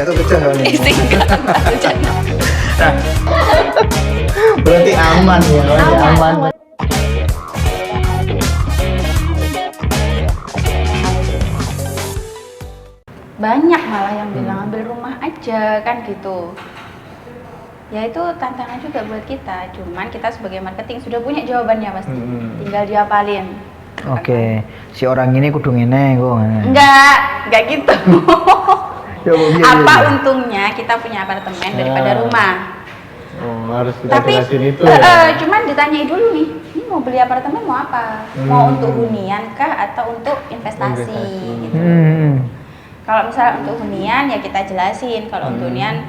Itu kecil soalnya. Enggak, bercanda. Nah, berarti aman ya, berarti aman. Banyak malah yang bilang ambil rumah aja kan gitu. Ya itu tantangan juga buat kita, cuman kita sebagai marketing sudah punya jawabannya pasti. Tinggal diapalin. Oke, si orang ini kudu ngene kok. Enggak gitu. Ya, Apa untungnya kita punya apartemen daripada rumah? Oh, harus kita Tapi jelasin itu ya. cuman ditanyai dulu nih, ini mau beli apartemen mau apa? Mau untuk hunian kah atau untuk investasi gitu. Kalau misalnya untuk hunian ya kita jelasin, kalau untuk hunian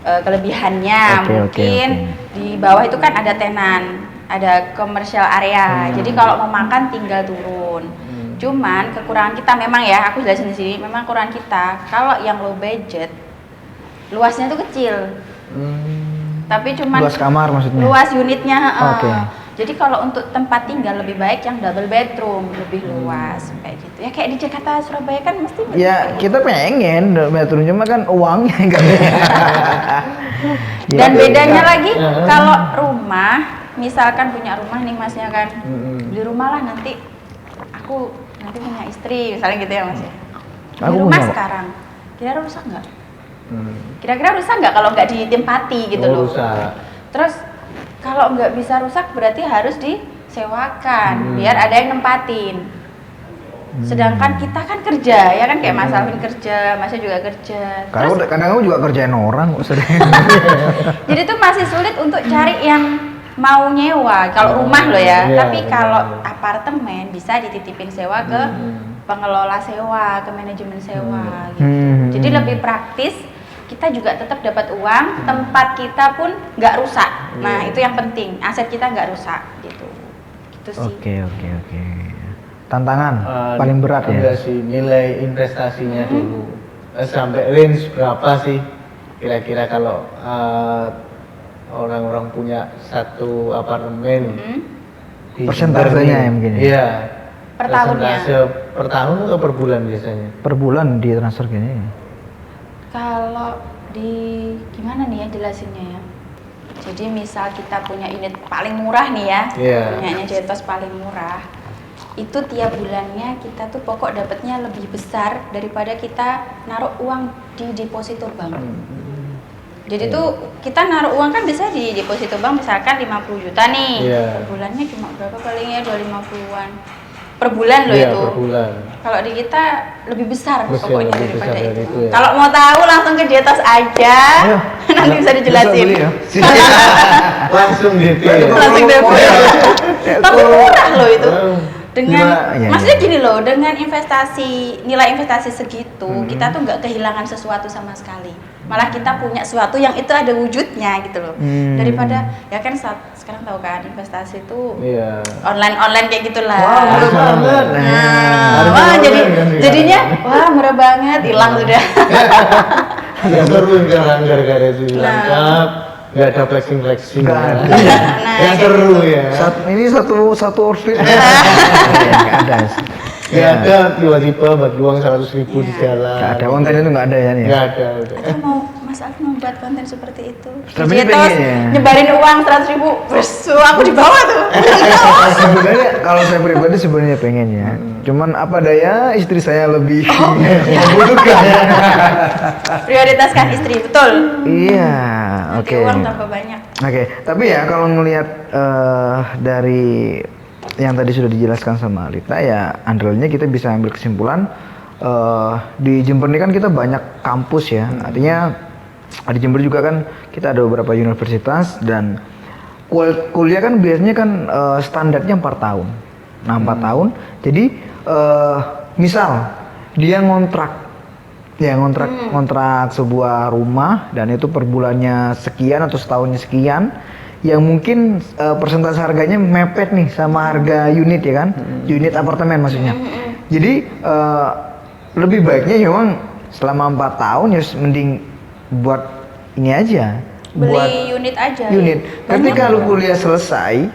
kelebihannya mungkin di bawah itu kan ada tenan, ada commercial area. Jadi kalau mau makan tinggal turun. Cuman kekurangan kita memang ya, aku jelasin di sini, memang kekurangan kita kalau yang low budget luasnya tuh kecil. Tapi cuman luas kamar maksudnya. Luas unitnya, Oke. Jadi kalau untuk tempat tinggal lebih baik yang double bedroom, lebih luas kayak gitu. Ya kayak di Jakarta, Surabaya kan mesti. Ya kita pengen bedroom cuma kan uangnya enggak. Dan bedanya lagi kalau rumah, misalkan punya rumah nih masnya kan, beli rumah lah nanti aku nanti punya istri misalnya gitu ya mas ya. Beli rumah sekarang, kira-kira rusak nggak? Kira-kira rusak nggak kalau nggak ditempati gitu loh? Rusak. Terus kalau nggak bisa rusak berarti harus disewakan biar ada yang nempatin. Sedangkan kita kan kerja ya kan, kayak Mas Alvin kerja, Masnya juga kerja. Kadang kamu juga kerjain orang kok sering. Jadi tuh masih sulit untuk cari yang mau nyewa kalau rumah loh ya. Tapi kalau apartemen bisa dititipin sewa ke pengelola sewa, ke manajemen sewa gitu. Jadi lebih praktis. Kita juga tetap dapat uang, tempat kita pun nggak rusak. Nah itu yang penting, aset kita nggak rusak gitu. Gitu sih. Oke. Tantangan paling berat ya? Enggak sih, nilai investasinya dulu. Sampai range berapa sih kira-kira kalau orang-orang punya satu apartemen? Persentasenya ya mungkin? Iya. Per tahunnya? Per tahun atau per bulan biasanya? Per bulan di transfer gini. Kalau di gimana nih ya jelasinnya ya. Jadi misal kita punya unit paling murah nih ya, punyanya Jetos paling murah. Itu tiap bulannya kita tuh pokok dapatnya lebih besar daripada kita naruh uang di deposito bank. Jadi tuh kita naruh uang kan bisa di deposito bank misalkan 50 juta nih. Per bulannya cuma berapa palingnya 250-an. Per bulan loh itu. Per bulan. Kalau di kita lebih besar pokoknya lebih daripada besar itu. ya. Kalau mau tahu langsung ke Jetos aja. Nanti bisa dijelasin. Langsung DP. Langsung DP. Tapi murah loh itu. Dengan maksudnya gini loh, dengan investasi nilai investasi segitu kita tuh nggak kehilangan sesuatu sama sekali, malah kita punya sesuatu yang itu ada wujudnya gitu loh. Daripada ya kan sekarang tahu kan investasi itu online kayak gitulah. Jadinya murah banget, hilang sudah. Ya seru kan gara-gara itu hilang. Nggak ada flexing. Yang seru ya. Ini satu outfit. Nggak ada. Nggak ada tiba-tiba bagi uang 100.000 di jalan. Nggak ada, konten itu nggak ada ya nih. Nggak ada. Atau mau Mas Alvin membuat konten seperti itu. Tapi Jetos nyebarin uang 100.000, aku di bawah tuh. Sebenarnya kalau saya pribadi sebenarnya pengen ya. Cuman apa daya istri saya lebih membutuhkan. Prioritaskan istri, betul. Iya, oke. Uang tambah banyak. Oke, tapi ya kalau ngelihat dari yang tadi sudah dijelaskan sama Alita ya, andalnya kita bisa ambil kesimpulan di Jember ini kan kita banyak kampus ya. Artinya di Jember juga kan kita ada beberapa universitas dan kuliah kan biasanya kan standarnya 4 tahun. Nah 4 tahun, jadi misal dia ngontrak sebuah rumah dan itu per bulannya sekian atau setahunnya sekian, yang mungkin persentase harganya mepet nih sama harga unit ya kan, unit apartemen maksudnya. Jadi lebih baiknya ya memang selama 4 tahun ya mending buat ini aja, beli unit aja. Ketika lu kuliah selesai,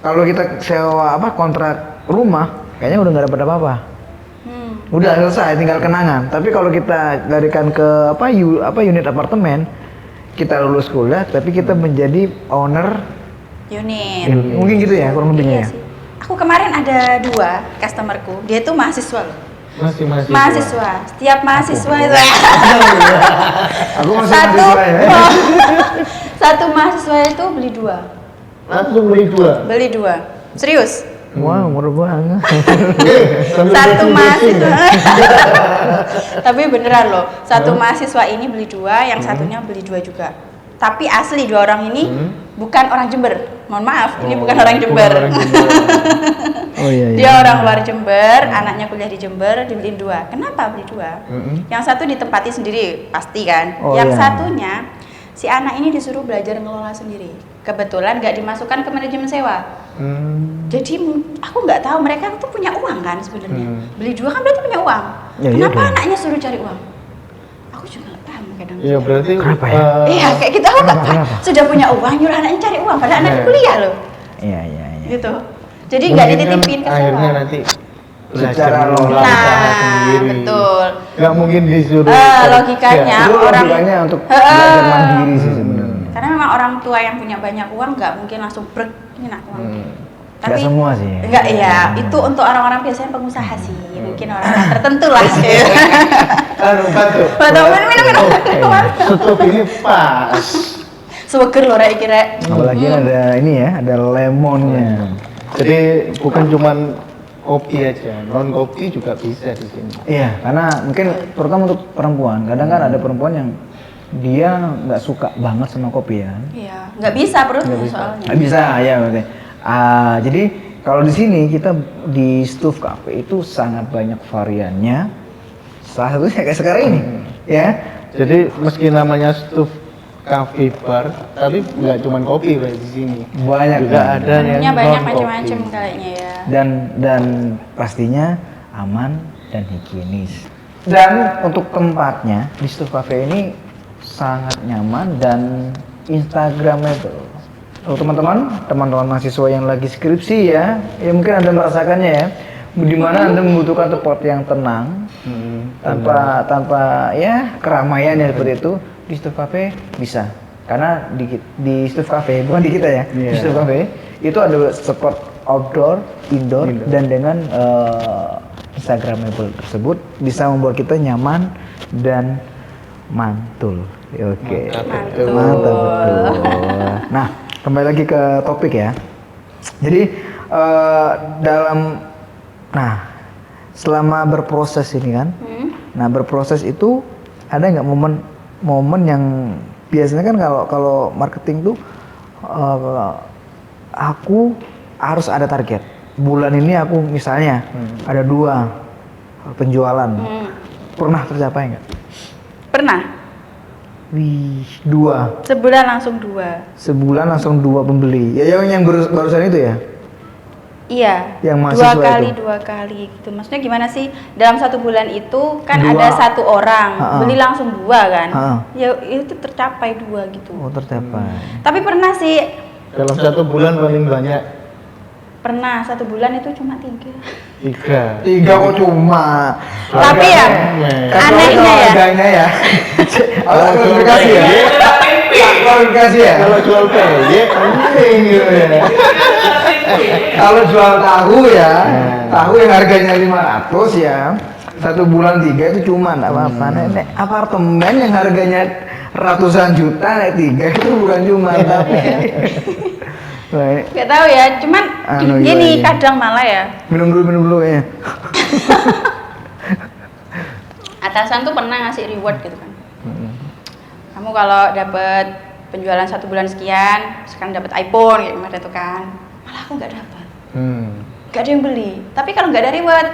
kalau kita sewa kontrak rumah, kayaknya udah nggak dapat apa-apa. Udah selesai, tinggal kenangan. Tapi kalau kita larikan ke unit apartemen, kita lulus kuliah, tapi kita menjadi owner Unit. Mungkin gitu ya, kurang lebihnya Iya ya. sih. Aku kemarin ada 2 customerku, dia tuh mahasiswa loh. Masih Mahasiswa. Setiap mahasiswa itu Aku masih satu mahasiswa ya. satu mahasiswa itu beli 2. langsung beli 2. Beli 2. Serius. Wah, murah banget. Satu mahasiswa. Tapi beneran loh, satu mahasiswa ini beli 2, yang satunya beli 2 juga. Tapi asli 2 orang ini bukan orang Jember. Mohon maaf, ini bukan orang Jember. Oh iya. Dia orang luar Jember, anaknya kuliah di Jember, dibeliin 2. Kenapa beli 2? Yang satu ditempati sendiri, pasti kan. Oh, yang iya. satunya, si anak ini disuruh belajar ngelola sendiri. Kebetulan nggak dimasukkan ke manajemen sewa. Jadi aku nggak tahu mereka tuh punya uang kan sebenarnya. Beli 2 kan berarti punya uang. Ya, iya Kenapa dong. anaknya suruh cari uang? Aku juga nggak paham kadang. Iya berarti Kenapa ya? Iya kayak gitu aku nggak paham. Sudah punya uang nyuruh anaknya cari uang, padahal anaknya kuliah loh. Iya. Gitu. Jadi nggak mungkin kan dititipin ke akhirnya sewa. nanti Secara mengelola logika. usaha Nah, sendiri. betul. Nggak mungkin disuruh. Logikanya Itu orang logikanya untuk belajar mandiri sih sebenarnya. karena memang orang tua yang punya banyak uang nggak mungkin langsung brek ini nak uang. Nggak semua sih. Enggak ya, itu untuk orang-orang biasanya pengusaha sih. Mungkin orang tertentu lah. Anu bantu. Betul, minum. Stop ini pas. Seger loh rek kira. Apalagi ada ini ya, ada lemonnya. Jadi bukan cuman kopi aja, non kopi juga bisa di sini. Iya, karena mungkin terutama untuk perempuan. Kadang kan ada perempuan yang dia nggak suka banget sama kopi ya. Iya, nggak bisa perutnya soalnya. Nggak bisa, ya berarti. Jadi kalau di sini kita di Stuf Cafe itu sangat banyak variannya. Salah satunya kayak sekarang ini, ya. Jadi meski namanya Stuf Cafe Bar, tapi nggak cuman kopi Pak, di sini. Banyak Juga kan? ada yang Menunya banyak non-kopi. macam-macam kayaknya ya. Dan pastinya aman dan higienis. Dan untuk tempatnya di Stuf Cafe ini sangat nyaman dan instagramable. Untuk teman-teman mahasiswa yang lagi skripsi ya mungkin Anda merasakannya ya, di mana Anda membutuhkan tempat yang tenang, tanpa ya keramaian ya seperti itu. Di Stuf Cafe bisa, karena di Stuf Cafe bukan di kita ya, di Stuf Cafe itu ada spot outdoor, indoor. Dan dengan instagramable tersebut bisa membuat kita nyaman dan mantul. Oke. Mantap betul. Nah, kembali lagi ke topik ya. Jadi selama berproses ini kan, berproses itu ada nggak momen yang biasanya kan kalau marketing tuh aku harus ada target. Bulan ini aku misalnya ada 2 penjualan. Pernah tercapai nggak? Pernah. Wih, 2. Sebulan langsung 2. Sebulan langsung 2 pembeli. Ya yang barusan itu ya? Iya. Yang 2 mahasiswa kali itu? 2 kali gitu. Maksudnya gimana sih? Dalam 1 bulan itu kan 2. ada 1 orang Ha-ha. beli langsung 2 kan? Ha-ha. Ya itu tercapai 2 gitu. Oh, tercapai. Tapi pernah sih, Dalam 1 bulan paling banyak pernah 1 bulan itu cuma 3. 3. 3 kok cuma. Tapi ya anehnya ya. Harganya ya. Klarifikasi ya. Klarifikasi ya. Kalau jual peye aneh gitu ya. Kalau jual tahu ya, tahu yang harganya 500 ya. 1 bulan 3 itu cuma enggak apa-apa. Nek apartemen yang harganya ratusan juta naik 3 itu bukan cuma tapi. Baik. Gak tahu ya, cuman gini kadang malah ya. Minum dulu ya. Atasan tuh pernah ngasih reward gitu kan. Kamu kalau dapat penjualan 1 bulan sekian, sekarang dapat iPhone kayak kemarin itu kan. Malah aku nggak dapat. Gak ada yang beli. Tapi kalau nggak ada reward,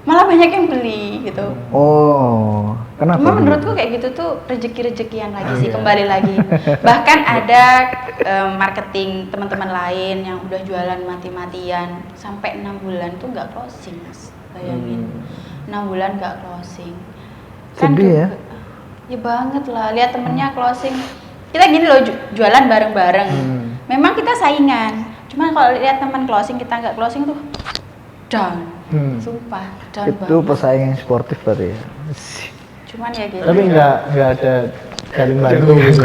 malah banyak yang beli gitu. Oh, kenapa? Cuma menurutku kayak gitu tuh rezeki-rezekian lagi sih, kembali lagi. Bahkan ada marketing teman-teman lain yang udah jualan mati-matian sampai 6 bulan tuh nggak closing, Mas. Bayangin. 6 bulan nggak closing. Sedih ya? Ya banget lah, lihat temennya closing. Kita gini loh, jualan bareng-bareng. Memang kita saingan. Cuma kalau lihat teman closing, kita nggak closing tuh down. Sumpah, down Itu banget. pesaing yang sportif berarti ya. Cuman ya gitu. Tapi nggak ada saling bantu gitu.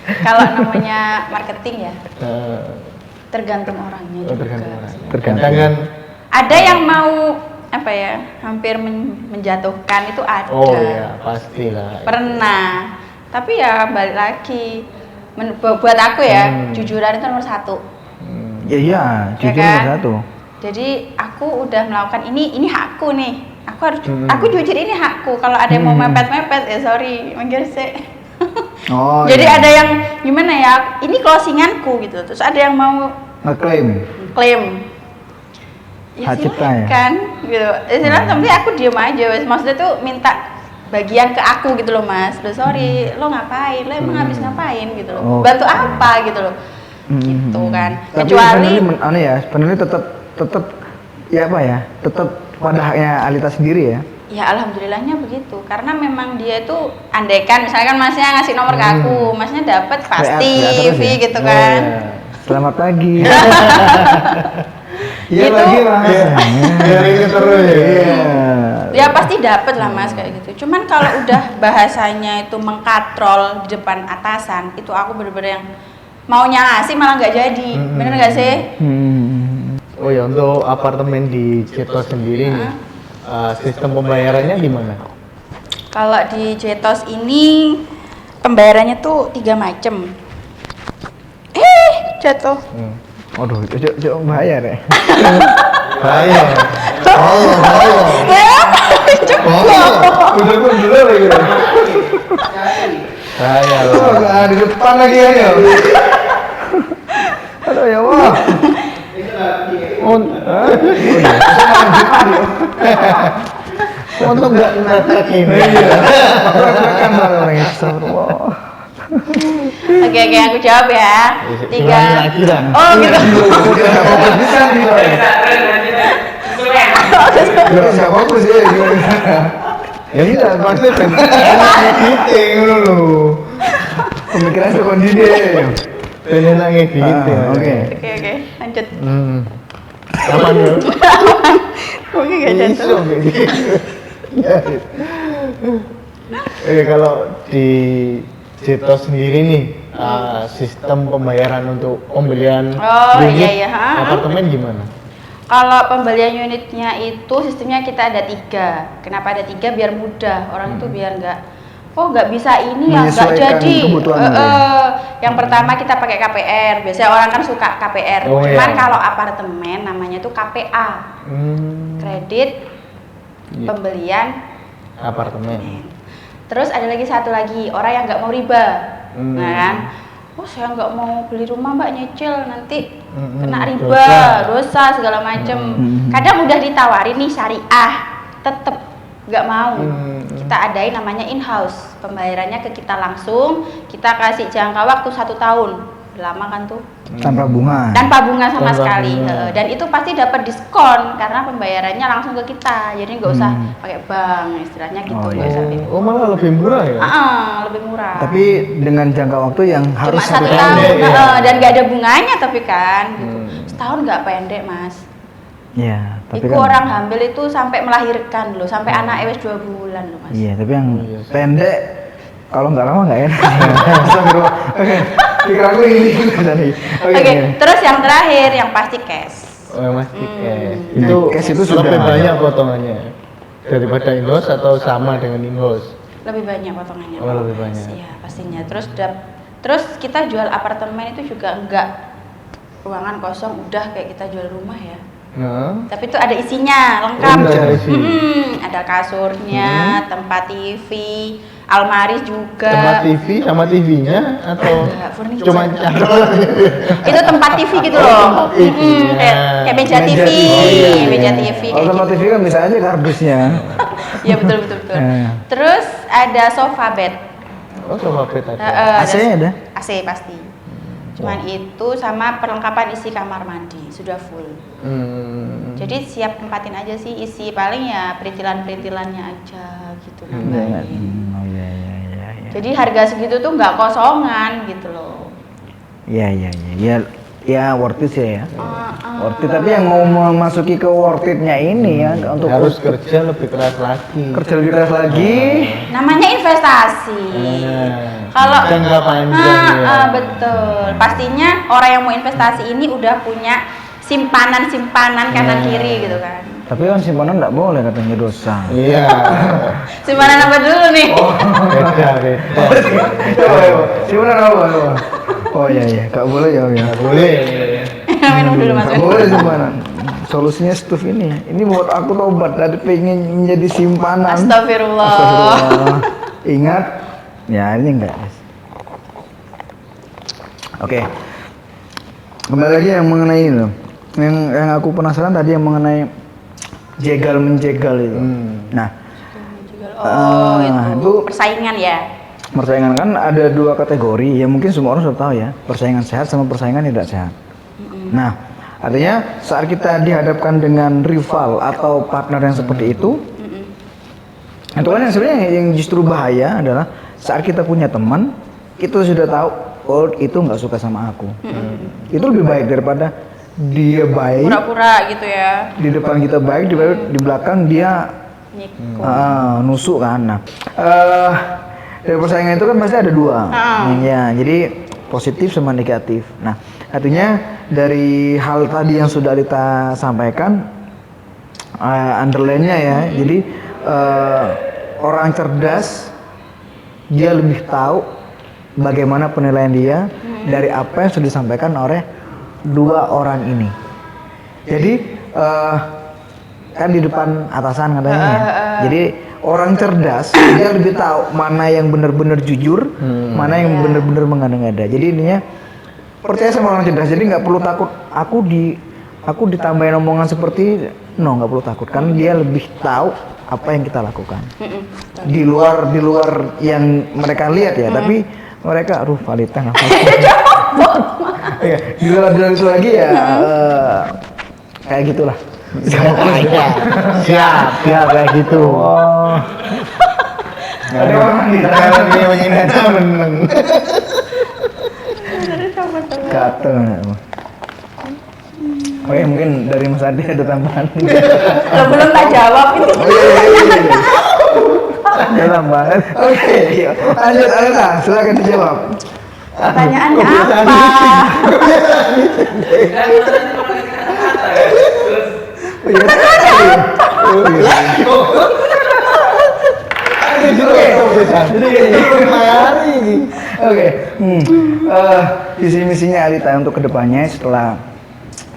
Kalau namanya marketing ya Eh, tergantung orangnya oh, juga. tergantung orang. Tergantung. Jangan. Ada yang mau apa ya, hampir menjatuhkan itu ada. Oh iya, pastilah. Pernah. Tapi ya balik lagi. Buat aku ya, jujuran itu nomor 1. Ya iya, Ya jujur kan? nomor 1. Jadi aku udah melakukan ini hakku nih. Aku harus aku jujur, ini hakku. Kalau ada yang mau mepet-mepet ya sorry, manggil sih. Oh. Jadi iya. ada yang gimana ya? Ini closinganku gitu. Terus ada yang mau ngeklaim. klaim. Ya Hak cipta ya? silahkan gitu. Istilahnya tapi aku diem aja wes. Maksudnya tuh minta bagian ke aku gitu loh Mas. Udah sorry, lo ngapain? Lo emang habis ngapain gitu loh. Oh. Bantu apa gitu loh. Gitu kan. Tapi Kecuali sebenarnya tetap ya apa ya? Tetap pada haknya Alita sendiri ya. ya alhamdulillahnya begitu. Karena memang dia itu andaikan misalkan Masnya ngasih nomor ke aku, Masnya dapat pasti WA terus ya? gitu Oh, kan. iya. Selamat pagi. Iya Itu- lagi mas. Biar ini terus ya. Iya. Ya pasti dapat lah Mas kayak gitu. Cuman kalau udah bahasanya itu mengkatrol di depan atasan, itu aku bener-bener yang maunya ngasih malah nggak jadi. Bener nggak sih? Oh ya, untuk apartemen di Cetos sendiri nih, sistem pembayarannya gimana? Kalau di Jetos ini pembayarannya tuh 3 macem. Jatuh. Waduh, coba bayar ya. Bayar. Oh. Udah pun dulu lagi. Bayar. Di depan lagi ya. Aduh ya wah. Untung nggak ngetek ini. Kan orangnya astagfirullah. Oke, aku jawab ya. 3. Ulangi lagi lah. Oh gitu. Enggak fokus ya. Ya tidak, pasti ngediting dulu. Pemikiran sekondisi dia. Pengen ngediting. Oke. Oke, lanjut. Kapan ya? Oke, gak jatuh. Kalau di Cito sendiri nih, sistem pembayaran untuk pembelian Oh, unit iya, ha. apartemen gimana? Kalau pembelian unitnya itu sistemnya kita ada 3. Kenapa ada 3? Biar mudah. Orang itu biar nggak bisa ini ya nggak Menyesuaikan jadi. kebutuhan Yang pertama kita pakai KPR. Biasanya orang kan suka KPR. Oh, Cuman iya. kalau apartemen namanya tuh KPA. Kredit Iya. pembelian. Apartemen. Terus ada lagi satu lagi orang yang nggak mau riba. Nah kan, oh saya nggak mau beli rumah mbak, nyicil nanti kena riba, dosa segala macem. Kadang udah ditawarin nih syariah, tetep nggak mau. Kita adain namanya in-house, pembayarannya ke kita langsung, kita kasih jangka waktu 1 tahun. Lama kan tuh, Tanpa bunga. tanpa bunga sama Tanpa sekali. bunga. Dan itu pasti dapat diskon karena pembayarannya langsung ke kita, jadi nggak usah pakai bank, istilahnya gitu. Oh, nggak usah pakai. Oh malah lebih murah ya? Lebih murah. Tapi dengan jangka waktu yang harus Cuma 1 tahun, tahun, ya. dan nggak ada bunganya tapi kan, gitu. Setahun nggak pendek mas. Ya, tapi Iku kan. orang hamil itu sampai melahirkan loh, sampai anak wis 2 bulan loh mas. Iya, tapi yang iya sih. pendek kalau nggak lama nggak enak. Astagfirullah. Oke. Pikiranku ini tadi. Oke, terus yang terakhir yang pasti cash. Oh mas cash. Nah, Itu cash itu sudah lebih ada. banyak potongannya daripada in-house atau sama dengan in-house? Lebih banyak potongannya. Oh, lebih banyak. Iya pastinya. Terus kita jual apartemen itu juga enggak ruangan kosong udah kayak kita jual rumah ya. Nah, Tapi itu ada isinya lengkap. Oh, ada isi. Ada kasurnya, tempat TV, almari juga. tempat TV sama TV-nya atau Enggak, furniture. cuma Itu tempat TV gitu loh. TV-nya. Kayak meja TV, Meja TV. meja TV Kalau kayak tempat gitu. TV kan bisa aja kardusnya. Iya betul betul betul. Terus ada sofa bed. Oh sofa bed ada. AC-nya ada? AC pasti. Cuman itu sama perlengkapan isi kamar mandi sudah full. Jadi siap tempatin aja sih, isi paling ya perintilan-perintilannya aja gitu nambahin. Oh iya iya iya. Jadi harga segitu tuh nggak kosongan gitu loh. Iya iya iya. Ya Ya worth it sih ya. Worth it, tapi yang mau memasuki ke worth it-nya ini ya untuk harus kerja lebih keras lagi. kerja lebih keras lagi. Namanya investasi. Kalau jangka panjang ya. Betul. Pastinya orang yang mau investasi ini udah punya simpanan kanan kiri gitu kan. Tapi kan simpanan nggak boleh katanya dosa. Iya. Simpanan apa dulu nih? Beda. Simpanan apa? Oh iya, nggak boleh ya. Boleh. Minum dulu Mas. Nggak boleh simpanan. Solusinya stuf ini. Ini buat aku tobat dari pengen menjadi simpanan. Astagfirullah. Ingat, ya ini enggak. Oke. Kembali lagi yang mengenai ini loh. Yang aku penasaran tadi yang mengenai jegal menjegal itu. Nah, Itu persaingan ya. persaingan kan ada dua kategori yang mungkin semua orang sudah tahu ya, persaingan sehat sama persaingan tidak sehat. Nah, artinya saat kita dihadapkan dengan rival atau partner yang seperti itu kan yang sebenarnya yang justru bahaya adalah saat kita punya teman, kita sudah tahu oh itu nggak suka sama aku. Itu lebih baik daripada dia baik, Pura-pura gitu ya. di depan kita baik, di belakang dia nusuk kan. Nah, dari persaingan itu kan pasti ada dua, ya. Jadi positif sama negatif. Nah, artinya dari hal tadi yang sudah kita sampaikan, underline-nya ya. Jadi orang cerdas dia lebih tahu bagaimana penilaian dia dari apa yang sudah disampaikan oleh dua orang ini. Jadi kan di depan atasan katanya ya. Jadi orang cerdas dia lebih tahu mana yang benar-benar jujur, mana yang benar-benar mengada-ngada. Jadi intinya percaya sama orang cerdas. Jadi nggak perlu takut aku ditambahin omongan seperti nggak perlu takut kan dia lebih tahu apa yang kita lakukan. Di luar yang mereka lihat ya, tapi mereka validnya nggak di luar itu lagi ya kayak gitulah. Siap kayak gitu. Ada orang di dalam dia menyenangkan menang. Gatel. Oke, mungkin dari Mas Adi ada tambahan. Lo belum tak jawab itu. Ada tambahan. Oke, lanjut Alena, silakan dijawab. Pertanyaannya apa? Oke, visi misinya Alita untuk kedepannya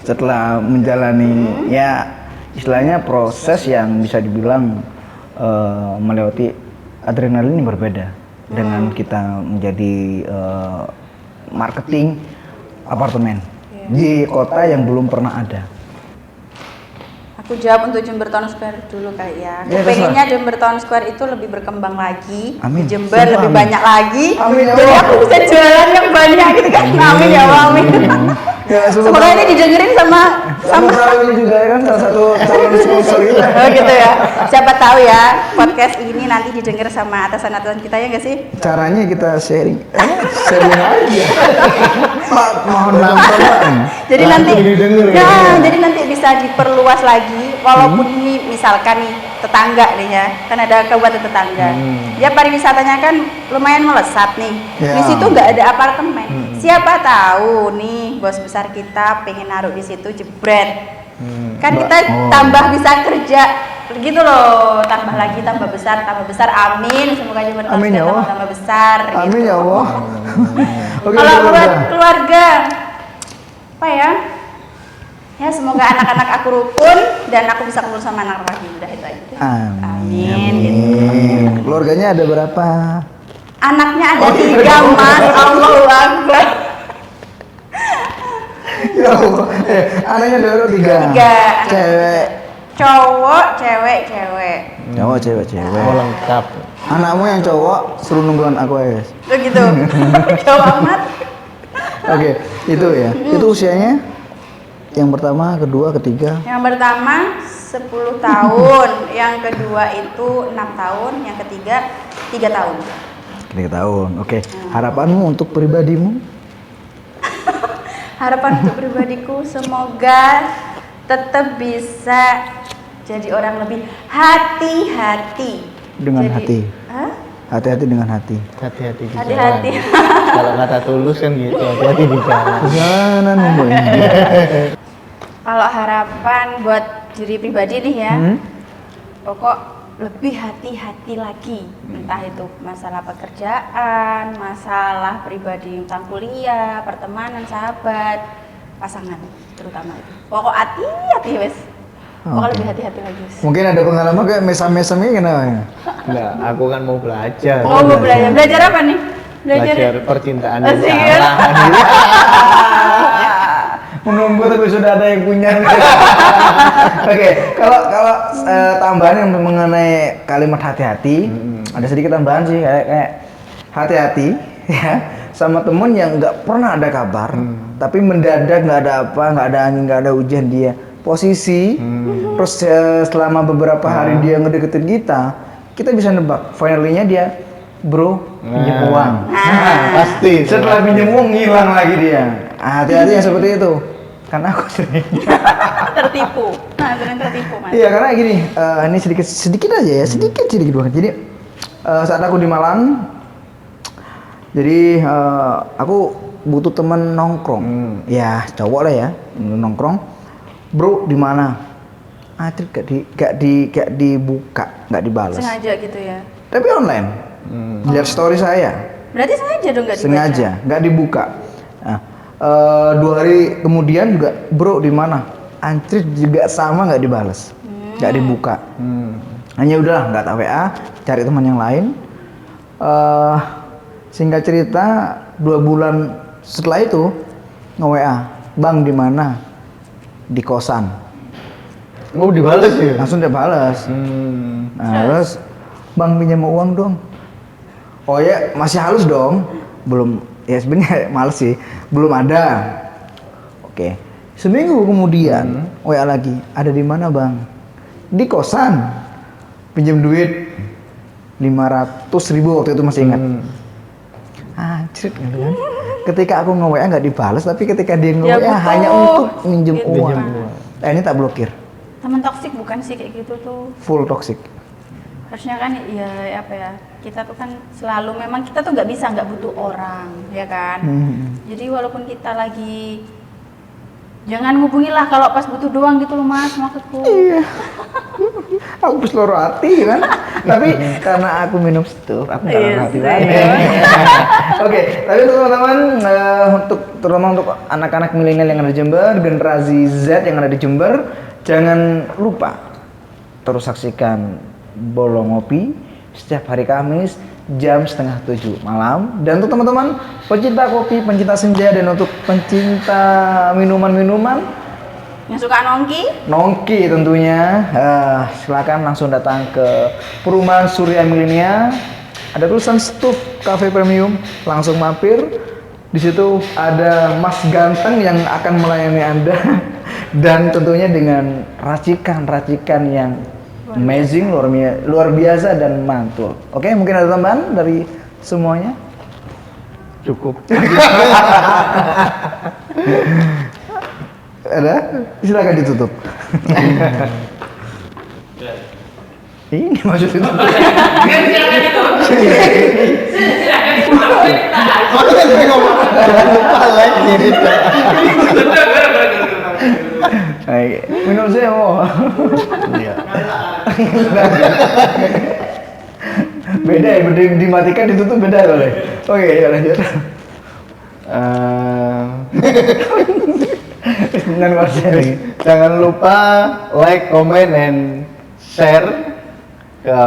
setelah menjalani ya istilahnya proses yang bisa dibilang melewati adrenalin yang berbeda dengan kita menjadi marketing apartemen di kota yang belum pernah ada. Aku jawab untuk Jember Town Square dulu kali ya. Ya, Pengennya Jember Town Square itu lebih berkembang lagi. Amin. Di Jember Sumpah, lebih amin. banyak lagi. Amin, ya Jadi Allah. aku bisa jualan yang banyak gitu kan. Amin ya Allah, amin. Ya, Semoga ini didengerin sama ini juga kan salah satu calon sponsor kita. Oh gitu ya. Siapa tahu ya podcast ini nanti didengar sama atasan-atasan kita ya nggak sih? Caranya kita sharing aja. Pak, mohon maaf. Jadi nanti didengar, jadi nanti bisa diperluas lagi walaupun ini misalkan nih tetangga nih ya. Kan ada kabupaten tetangga. Ya pariwisatanya kan lumayan melesat nih. Ya. Di situ nggak ada apartemen. Siapa tahu nih bos besar kita pengen naruh di situ jebret. Kan kita tambah bisa kerja gitu loh, tambah lagi tambah besar, amin. Semoga Jember Town Amin ya Allah. tambah besar. Amin gitu. ya Allah. Oke, Kalau keluarga. buat keluarga, apa ya? Ya semoga anak-anak aku rukun dan aku bisa kumpul sama anak lagi. Udah itu aja. Amin. Gitu. Keluarganya ada berapa? Anaknya ada 3 Mas, Allahu Akbar. Ya Allah. Anaknya ada berapa? 3. 3. Cewek. Cowok, cewek. Cowok, cewek. Oh, lengkap. Anakmu yang cowok suruh nungguan aku ya. Guys. Tuh gitu. Jauh amat. Oke, itu ya. Itu usianya yang pertama, kedua, ketiga. Yang pertama 10 tahun, yang kedua itu 6 tahun, yang ketiga 3 tahun. 3 tahun. Oke. Harapanmu untuk pribadimu? harapan untuk pribadiku semoga tetap bisa jadi orang lebih hati-hati. Dengan Jadi- hati. Hah? Hati-hati dengan hati. Hati-hati di Hati-hati. jalan. Kalau kata Tulus kan gitu, hati-hati di jalan. Perjalanan membuat. Kalau harapan buat diri pribadi nih ya, pokok lebih hati-hati lagi. Entah itu masalah pekerjaan, masalah pribadi tentang kuliah, pertemanan, sahabat, pasangan terutama itu. Pokok hati-hati wes. Pokok Oke. lebih hati-hati lagi wes. Mungkin ada pengalaman kayak mesam-mesam ini kenapa ya? Enggak, aku kan mau belajar. Oh, mau belajar. Belajar apa nih? Belajar percintaan dan Asik ya? salah. Menunggu tapi sudah ada yang punya. Oke, kalau tambahan yang mengenai kalimat hati-hati, ada sedikit tambahan sih kayak hati-hati ya sama temen yang nggak pernah ada kabar, tapi mendadak nggak ada apa, nggak ada angin, nggak ada hujan dia posisi, terus selama beberapa hari dia ngedeketin kita bisa nebak finally-nya dia bro pinjam uang. Pasti. Setelah pinjam uang ngilang lagi dia. Hati-hati yang seperti itu. Karena aku sering. Tertipu. Nah, sering tertipu, Mas. Iya, karena gini, ini sedikit aja ya, sedikit banget. Jadi saat aku di Malang, jadi aku butuh temen nongkrong. Ya, cowok lah ya, nongkrong. Bro, di mana? Trip gak dibuka, gak dibalas. Sengaja gitu ya. Tapi online. Lihat story saya. Berarti sengaja dong nggak dibaca? Sengaja nggak dibuka. Nah, 2 hari kemudian juga bro di mana? Antrit juga sama nggak dibales, nggak dibuka. Hanya udah nggak tahu WA, cari teman yang lain. Singkat cerita 2 bulan setelah itu nge WA, bang di mana? Di kosan. Mau dibales ya? Langsung dia balas. Nah, terus bang pinjam uang dong. Oh ya, masih halus dong. Belum, ya sebenarnya males sih. Belum ada. Oke. Seminggu kemudian, WA lagi. Ada di mana bang? Di kosan. Pinjam duit 500.000 waktu itu masih ingat. Anjir gitu kan. Ketika aku nge-WA nggak dibalas, tapi ketika dia Ya, nge-WA betul. hanya untuk minjem Gitu. uang. Pinjem Ini tak blokir. Temen toksik bukan sih kayak gitu tuh. Full toxic. Harusnya kan ya apa ya, kita tuh kan selalu memang kita tuh nggak bisa nggak butuh orang ya kan. Jadi walaupun kita lagi jangan hubungilah kalau pas butuh doang gitu loh Mas, maksudku. Iya. Aku seluruh hati kan. Tapi karena aku minum stuf, aku nggak Iya hati sih. banget. Oke, tapi untuk teman-teman, terutama untuk anak-anak milenial yang ada di Jember, generasi Z yang ada di Jember, jangan lupa terus saksikan Bolong Ngopi setiap hari Kamis jam 6:30 malam. Dan untuk teman-teman pencinta kopi, pencinta senja, dan untuk pencinta minuman-minuman Yang suka nongki tentunya, silakan langsung datang ke perumahan Surya Milenia. Ada tulisan Stuf Cafe Premium, langsung mampir. Di situ ada Mas Ganteng yang akan melayani Anda dan tentunya dengan racikan-racikan yang amazing, luar biasa dan mantul. Oke, mungkin ada tambahan dari semuanya? Cukup. Ada? Silakan ditutup. Ini maksudnya. Aku tadi ngomong lupa lagi. Baik, minum saya mau. Iya. Beda ya, dimatikan ditutup beda boleh. Oke, ya lanjut. Jangan lupa like, comment, and share ke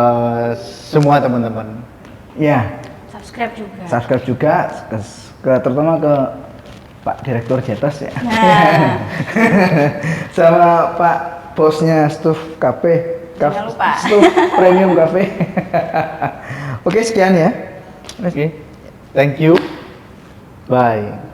semua teman-teman. Ya, subscribe juga. subscribe juga terutama ke Pak Direktur Jetos ya. Nah. Sama Pak bosnya Stuf Cafe. Jangan lupa. Stuf Premium Cafe. Oke, sekian ya. Oke. Thank you. Bye.